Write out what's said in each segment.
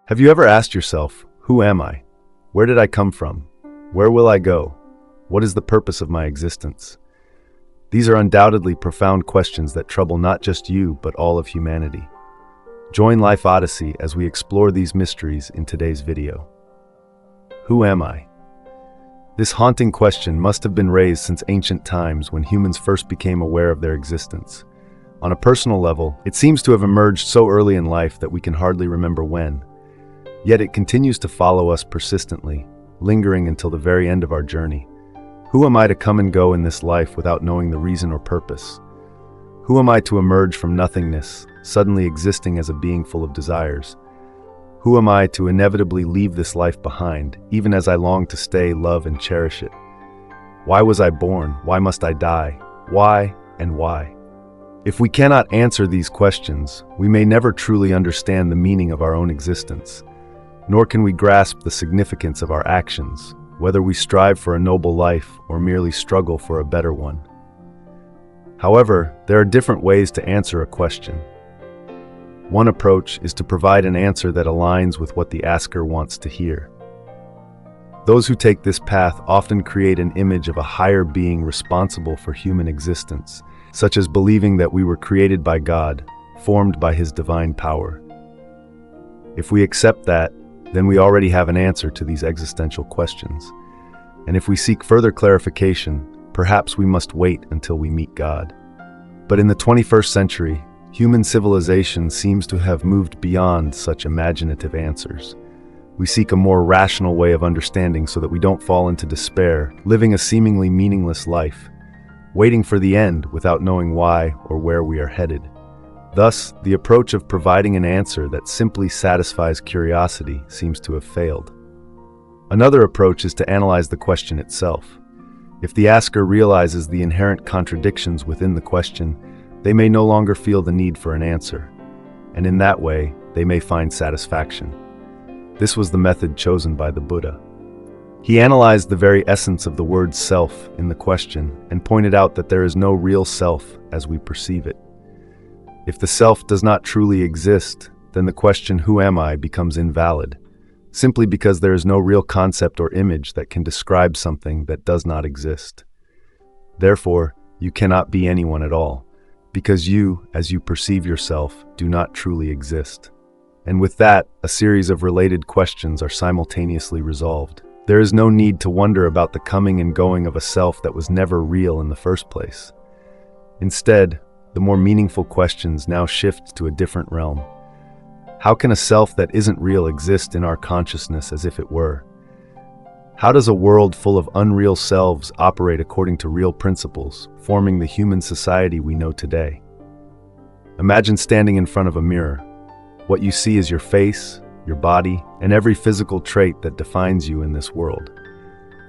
Have you ever asked yourself, who am I? Where did I come from? Where will I go? What is the purpose of my existence? These are undoubtedly profound questions that trouble not just you, but all of humanity. Join Life Odyssey as we explore these mysteries in today's video. Who am I? This haunting question must have been raised since ancient times when humans first became aware of their existence. On a personal level, it seems to have emerged so early in life that we can hardly remember when. Yet it continues to follow us persistently, lingering until the very end of our journey. Who am I to come and go in this life without knowing the reason or purpose? Who am I to emerge from nothingness, suddenly existing as a being full of desires? Who am I to inevitably leave this life behind, even as I long to stay, love, and cherish it? Why was I born? Why must I die? Why and why? If we cannot answer these questions, we may never truly understand the meaning of our own existence, nor can we grasp the significance of our actions, whether we strive for a noble life or merely struggle for a better one. However, there are different ways to answer a question. One approach is to provide an answer that aligns with what the asker wants to hear. Those who take this path often create an image of a higher being responsible for human existence, such as believing that we were created by God, formed by His divine power. If we accept that, then we already have an answer to these existential questions. And if we seek further clarification, perhaps we must wait until we meet God. But in the 21st century, human civilization seems to have moved beyond such imaginative answers. We seek a more rational way of understanding so that we don't fall into despair, living a seemingly meaningless life, waiting for the end without knowing why or where we are headed. Thus, the approach of providing an answer that simply satisfies curiosity seems to have failed. Another approach is to analyze the question itself. If the asker realizes the inherent contradictions within the question, they may no longer feel the need for an answer, and in that way, they may find satisfaction. This was the method chosen by the Buddha. He analyzed the very essence of the word self in the question and pointed out that there is no real self as we perceive it. If the self does not truly exist, then the question, who am I, becomes invalid, simply because there is no real concept or image that can describe something that does not exist. Therefore, you cannot be anyone at all, because you, as you perceive yourself, do not truly exist. And with that, a series of related questions are simultaneously resolved. There is no need to wonder about the coming and going of a self that was never real in the first place. Instead, the more meaningful questions now shift to a different realm. How can a self that isn't real exist in our consciousness as if it were? How does a world full of unreal selves operate according to real principles, forming the human society we know today? Imagine standing in front of a mirror. What you see is your face, your body, and every physical trait that defines you in this world.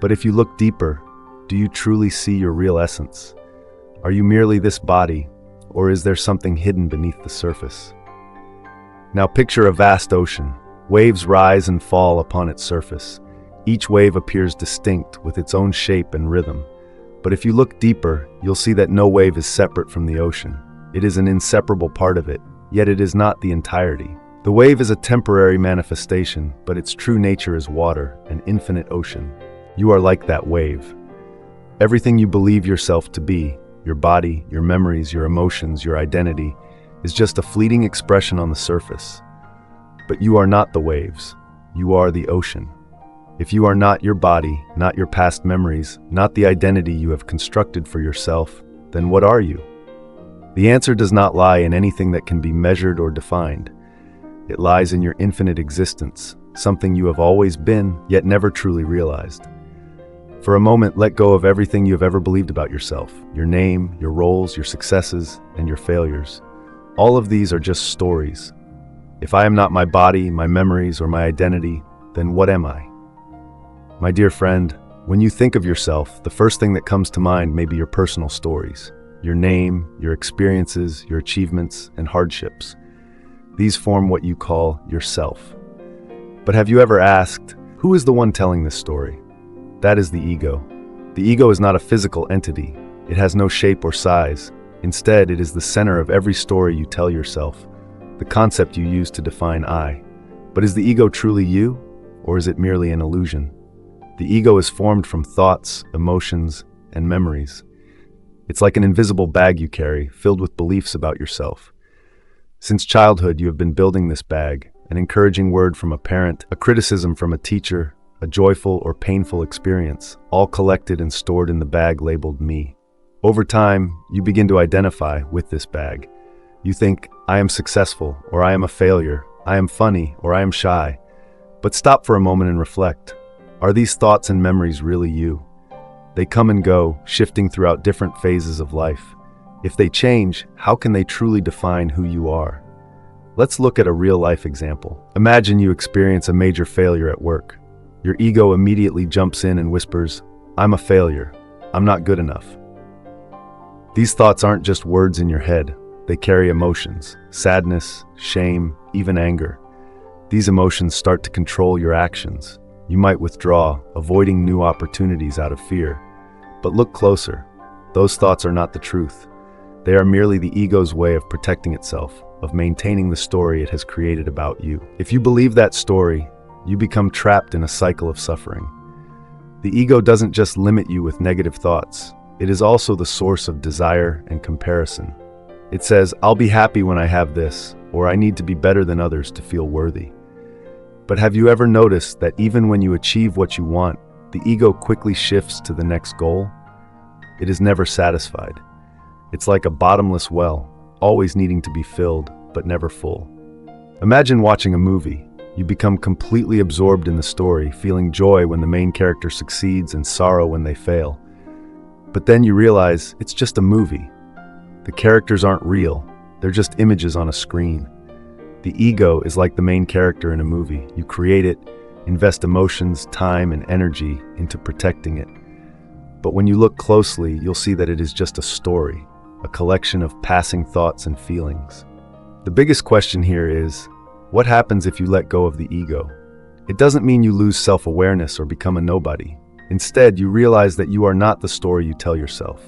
But if you look deeper, do you truly see your real essence? Are you merely this body, or is there something hidden beneath the surface? Now picture a vast ocean. Waves rise and fall upon its surface. Each wave appears distinct with its own shape and rhythm. But if you look deeper, you'll see that no wave is separate from the ocean. It is an inseparable part of it, yet it is not the entirety. The wave is a temporary manifestation, but its true nature is water, an infinite ocean. You are like that wave. Everything you believe yourself to be, your body, your memories, your emotions, your identity, is just a fleeting expression on the surface. But you are not the waves. You are the ocean. If you are not your body, not your past memories, not the identity you have constructed for yourself, then what are you? The answer does not lie in anything that can be measured or defined. It lies in your infinite existence, something you have always been, yet never truly realized. For a moment, let go of everything you have ever believed about yourself, your name, your roles, your successes, and your failures. All of these are just stories. If I am not my body, my memories, or my identity, then what am I? My dear friend, when you think of yourself, the first thing that comes to mind may be your personal stories, your name, your experiences, your achievements, and hardships. These form what you call yourself. But have you ever asked, who is the one telling this story? That is the ego. The ego is not a physical entity. It has no shape or size. Instead, it is the center of every story you tell yourself, the concept you use to define I. But is the ego truly you, or is it merely an illusion? The ego is formed from thoughts, emotions, and memories. It's like an invisible bag you carry, filled with beliefs about yourself. Since childhood, you have been building this bag, an encouraging word from a parent, a criticism from a teacher, a joyful or painful experience, all collected and stored in the bag labeled me. Over time, you begin to identify with this bag. You think, I am successful, or I am a failure, I am funny, or I am shy. But stop for a moment and reflect. Are these thoughts and memories really you? They come and go, shifting throughout different phases of life. If they change, how can they truly define who you are? Let's look at a real-life example. Imagine you experience a major failure at work. Your ego immediately jumps in and whispers, I'm a failure. I'm not good enough. These thoughts aren't just words in your head. They carry emotions, sadness, shame, even anger. These emotions start to control your actions. You might withdraw, avoiding new opportunities out of fear. But look closer. Those thoughts are not the truth. They are merely the ego's way of protecting itself, of maintaining the story it has created about you. If you believe that story, you become trapped in a cycle of suffering. The ego doesn't just limit you with negative thoughts. It is also the source of desire and comparison. It says, I'll be happy when I have this, or I need to be better than others to feel worthy. But have you ever noticed that even when you achieve what you want, the ego quickly shifts to the next goal? It is never satisfied. It's like a bottomless well, always needing to be filled, but never full. Imagine watching a movie. You become completely absorbed in the story, feeling joy when the main character succeeds and sorrow when they fail. But then you realize it's just a movie. The characters aren't real. They're just images on a screen. The ego is like the main character in a movie. You create it, invest emotions, time, and energy into protecting it. But when you look closely, you'll see that it is just a story, a collection of passing thoughts and feelings. The biggest question here is, what happens if you let go of the ego? It doesn't mean you lose self-awareness or become a nobody. Instead, you realize that you are not the story you tell yourself.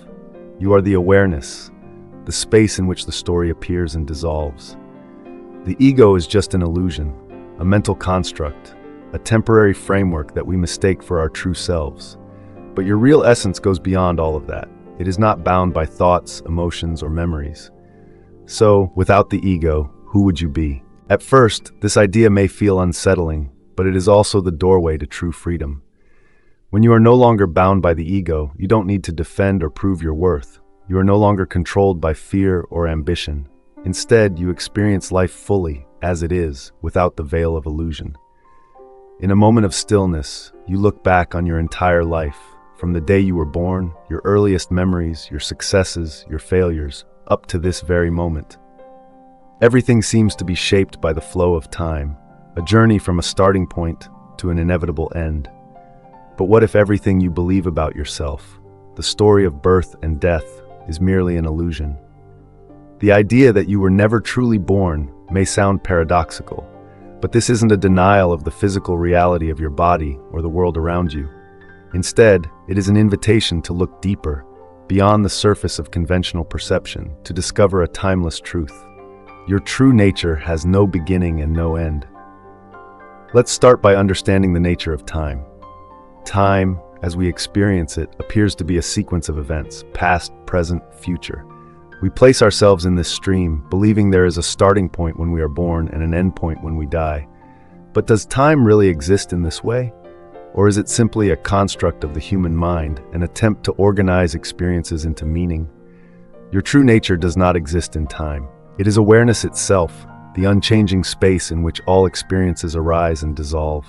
You are the awareness, the space in which the story appears and dissolves. The ego is just an illusion, a mental construct, a temporary framework that we mistake for our true selves. But your real essence goes beyond all of that. It is not bound by thoughts, emotions, or memories. So, without the ego, who would you be? At first, this idea may feel unsettling, but it is also the doorway to true freedom. When you are no longer bound by the ego, you don't need to defend or prove your worth. You are no longer controlled by fear or ambition. Instead, you experience life fully, as it is, without the veil of illusion. In a moment of stillness, you look back on your entire life, from the day you were born, your earliest memories, your successes, your failures, up to this very moment. Everything seems to be shaped by the flow of time, a journey from a starting point to an inevitable end. But what if everything you believe about yourself, the story of birth and death, is merely an illusion? The idea that you were never truly born may sound paradoxical, but this isn't a denial of the physical reality of your body or the world around you. Instead, it is an invitation to look deeper, beyond the surface of conventional perception, to discover a timeless truth. Your true nature has no beginning and no end. Let's start by understanding the nature of time. Time, as we experience it, appears to be a sequence of events, past, present, future. We place ourselves in this stream, believing there is a starting point when we are born and an end point when we die. But does time really exist in this way? Or is it simply a construct of the human mind, an attempt to organize experiences into meaning? Your true nature does not exist in time. It is awareness itself, the unchanging space in which all experiences arise and dissolve.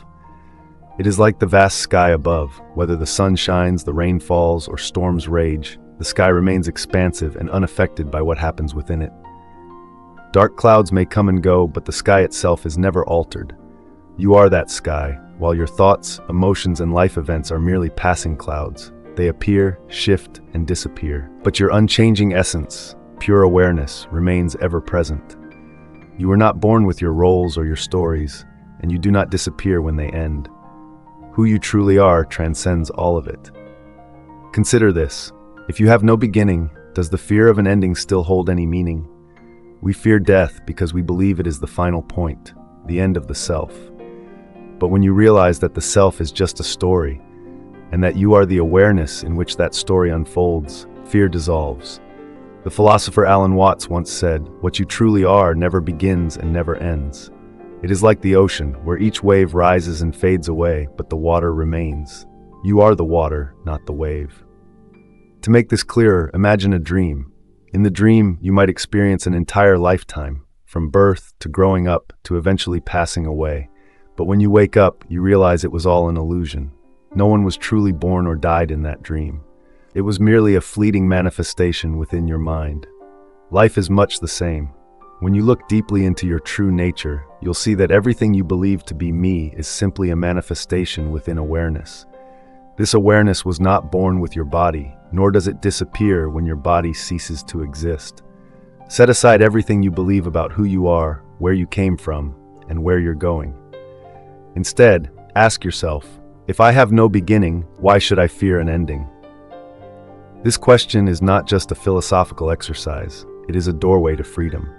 It is like the vast sky above. Whether the sun shines, the rain falls, or storms rage, the sky remains expansive and unaffected by what happens within it. Dark clouds may come and go, but the sky itself is never altered. You are that sky, while your thoughts, emotions, and life events are merely passing clouds. They appear, shift, and disappear. But your unchanging essence, pure awareness, remains ever present. You were not born with your roles or your stories, and you do not disappear when they end. Who you truly are transcends all of it. Consider this. If you have no beginning, does the fear of an ending still hold any meaning? We fear death because we believe it is the final point. the end of the self. But when you realize that the self is just a story, and that you are the awareness in which that story unfolds, fear dissolves. The philosopher Alan Watts once said, "What you truly are never begins and never ends." It is like the ocean, where each wave rises and fades away, but the water remains. You are the water, not the wave. To make this clearer, imagine a dream. In the dream, you might experience an entire lifetime, from birth to growing up to eventually passing away. But when you wake up, you realize it was all an illusion. No one was truly born or died in that dream. It was merely a fleeting manifestation within your mind. Life is much the same. When you look deeply into your true nature, you'll see that everything you believe to be me is simply a manifestation within awareness. This awareness was not born with your body, nor does it disappear when your body ceases to exist. Set aside everything you believe about who you are, where you came from, and where you're going. Instead, ask yourself, if I have no beginning, why should I fear an ending? This question is not just a philosophical exercise, it is a doorway to freedom.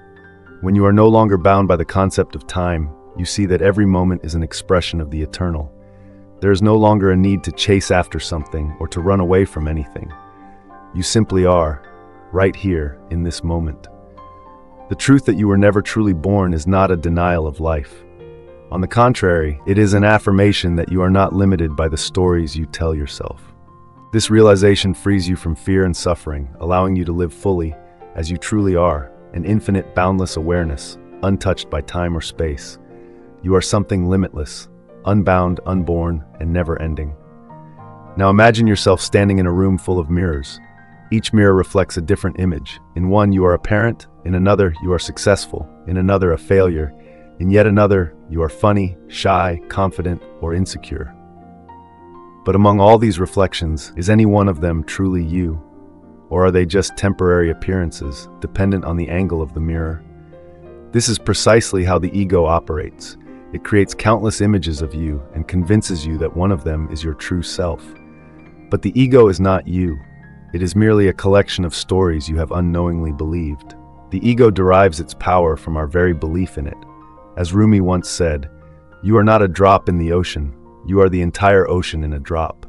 When you are no longer bound by the concept of time, you see that every moment is an expression of the eternal. There is no longer a need to chase after something or to run away from anything. You simply are, right here, in this moment. The truth that you were never truly born is not a denial of life. On the contrary, it is an affirmation that you are not limited by the stories you tell yourself. This realization frees you from fear and suffering, allowing you to live fully, as you truly are, an infinite, boundless awareness, untouched by time or space. You are something limitless, unbound, unborn, and never-ending. Now imagine yourself standing in a room full of mirrors. Each mirror reflects a different image. In one, you are a parent. In another, you are successful. In another, a failure. In yet another, you are funny, shy, confident, or insecure. But among all these reflections, is any one of them truly you? Or are they just temporary appearances, dependent on the angle of the mirror? This is precisely how the ego operates. It creates countless images of you and convinces you that one of them is your true self. But the ego is not you. It is merely a collection of stories you have unknowingly believed. The ego derives its power from our very belief in it. As Rumi once said, "You are not a drop in the ocean. You are the entire ocean in a drop."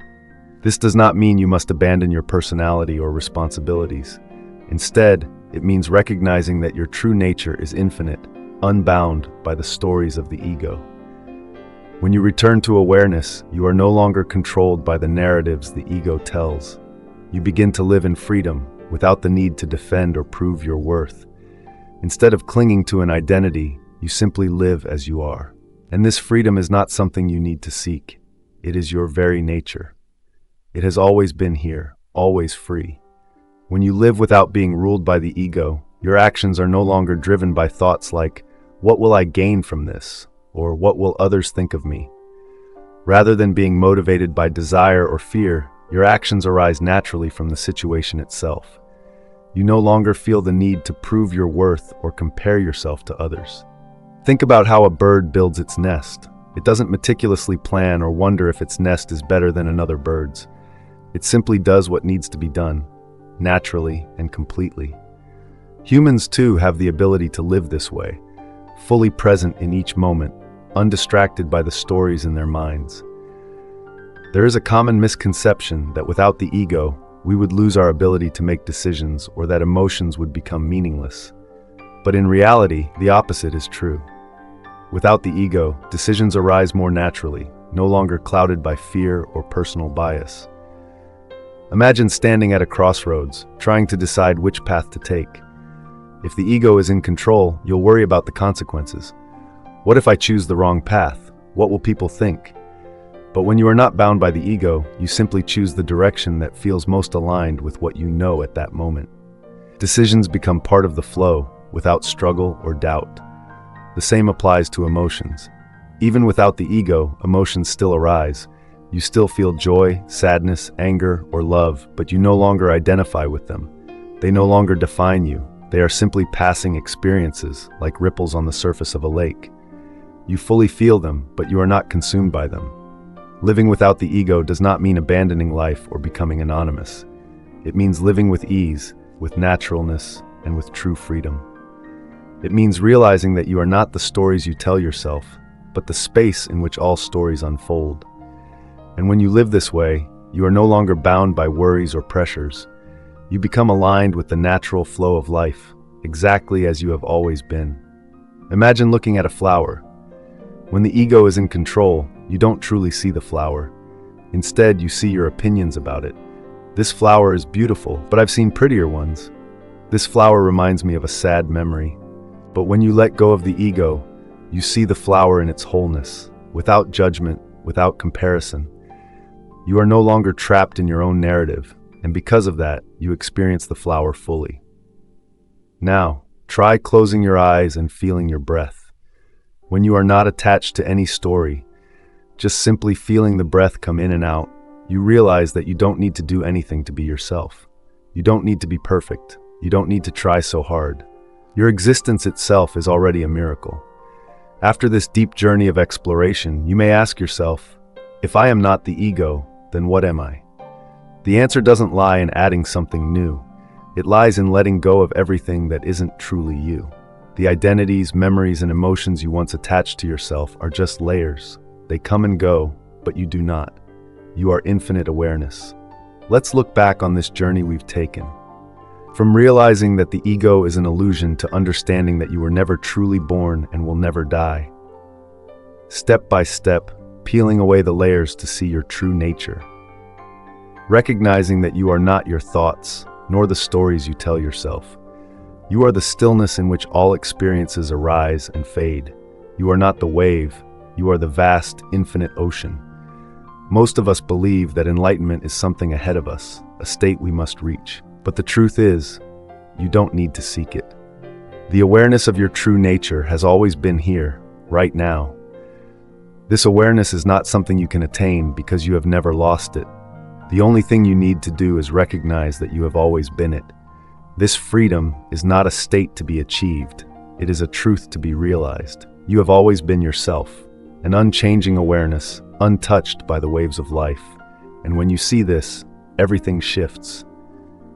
This does not mean you must abandon your personality or responsibilities. Instead, it means recognizing that your true nature is infinite, unbound by the stories of the ego. When you return to awareness, you are no longer controlled by the narratives the ego tells. You begin to live in freedom, without the need to defend or prove your worth. Instead of clinging to an identity, you simply live as you are. And this freedom is not something you need to seek. It is your very nature. It has always been here, always free. When you live without being ruled by the ego, your actions are no longer driven by thoughts like, "What will I gain from this?" or "What will others think of me?" Rather than being motivated by desire or fear, your actions arise naturally from the situation itself. You no longer feel the need to prove your worth or compare yourself to others. Think about how a bird builds its nest. It doesn't meticulously plan or wonder if its nest is better than another bird's. It simply does what needs to be done, naturally and completely. Humans too have the ability to live this way, fully present in each moment, undistracted by the stories in their minds. There is a common misconception that without the ego, we would lose our ability to make decisions or that emotions would become meaningless. But in reality, the opposite is true. Without the ego, decisions arise more naturally, no longer clouded by fear or personal bias. Imagine standing at a crossroads, trying to decide which path to take. If the ego is in control, you'll worry about the consequences. What if I choose the wrong path? What will people think? But when you are not bound by the ego, you simply choose the direction that feels most aligned with what you know at that moment. Decisions become part of the flow, without struggle or doubt. The same applies to emotions. Even without the ego, emotions still arise. You still feel joy, sadness, anger, or love, but you no longer identify with them. They no longer define you. They are simply passing experiences, like ripples on the surface of a lake. You fully feel them, but you are not consumed by them. Living without the ego does not mean abandoning life or becoming anonymous. It means living with ease, with naturalness, and with true freedom. It means realizing that you are not the stories you tell yourself, but the space in which all stories unfold. And when you live this way, you are no longer bound by worries or pressures. You become aligned with the natural flow of life, exactly as you have always been. Imagine looking at a flower. When the ego is in control, you don't truly see the flower. Instead, you see your opinions about it. This flower is beautiful, but I've seen prettier ones. This flower reminds me of a sad memory. But when you let go of the ego, you see the flower in its wholeness, without judgment, without comparison. You are no longer trapped in your own narrative, and because of that, you experience the flower fully. Now, try closing your eyes and feeling your breath. When you are not attached to any story, just simply feeling the breath come in and out, you realize that you don't need to do anything to be yourself. You don't need to be perfect. You don't need to try so hard. Your existence itself is already a miracle. After this deep journey of exploration, you may ask yourself, if I am not the ego, then what am I? The answer doesn't lie in adding something new. It lies in letting go of everything that isn't truly you. The identities, memories, and emotions you once attached to yourself are just layers. They come and go, but you do not. You are infinite awareness. Let's look back on this journey we've taken. From realizing that the ego is an illusion to understanding that you were never truly born and will never die. Step by step, peeling away the layers to see your true nature. Recognizing that you are not your thoughts, nor the stories you tell yourself. You are the stillness in which all experiences arise and fade. You are not the wave. You are the vast, infinite ocean. Most of us believe that enlightenment is something ahead of us, a state we must reach. But the truth is, you don't need to seek it. The awareness of your true nature has always been here, right now. This awareness is not something you can attain because you have never lost it. The only thing you need to do is recognize that you have always been it. This freedom is not a state to be achieved. It is a truth to be realized. You have always been yourself, an unchanging awareness, untouched by the waves of life. And when you see this, everything shifts.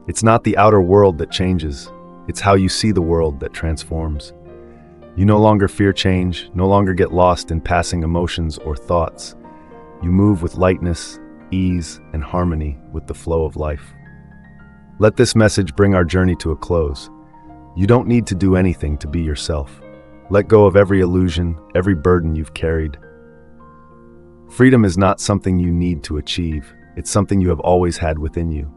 It's not the outer world that changes. It's how you see the world that transforms. You no longer fear change, no longer get lost in passing emotions or thoughts. You move with lightness, ease, and harmony with the flow of life. Let this message bring our journey to a close. You don't need to do anything to be yourself. Let go of every illusion, every burden you've carried. Freedom is not something you need to achieve. It's something you have always had within you.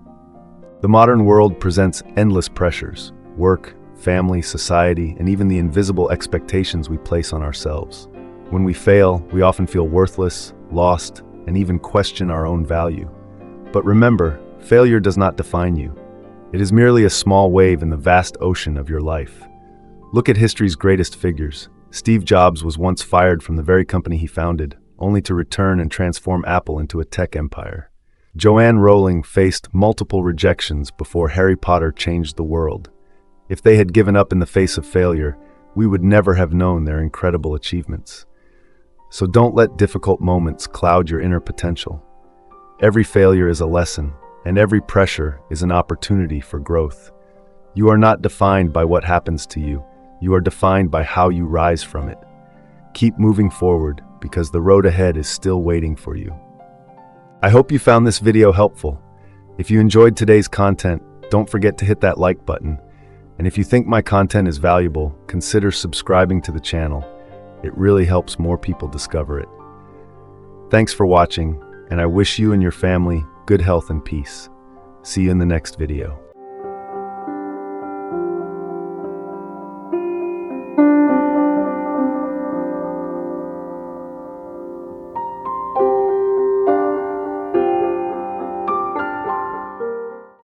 The modern world presents endless pressures: work, family, society, and even the invisible expectations we place on ourselves. When we fail, we often feel worthless, lost, and even question our own value. But remember, failure does not define you. It is merely a small wave in the vast ocean of your life. Look at history's greatest figures. Steve Jobs was once fired from the very company he founded, only to return and transform Apple into a tech empire. Joanne Rowling faced multiple rejections before Harry Potter changed the world. If they had given up in the face of failure, we would never have known their incredible achievements. So don't let difficult moments cloud your inner potential. Every failure is a lesson, and every pressure is an opportunity for growth. You are not defined by what happens to you. You are defined by how you rise from it. Keep moving forward, because the road ahead is still waiting for you. I hope you found this video helpful. If you enjoyed today's content, don't forget to hit that like button. And if you think my content is valuable, consider subscribing to the channel. It really helps more people discover it. Thanks for watching, and I wish you and your family good health and peace. See you in the next video.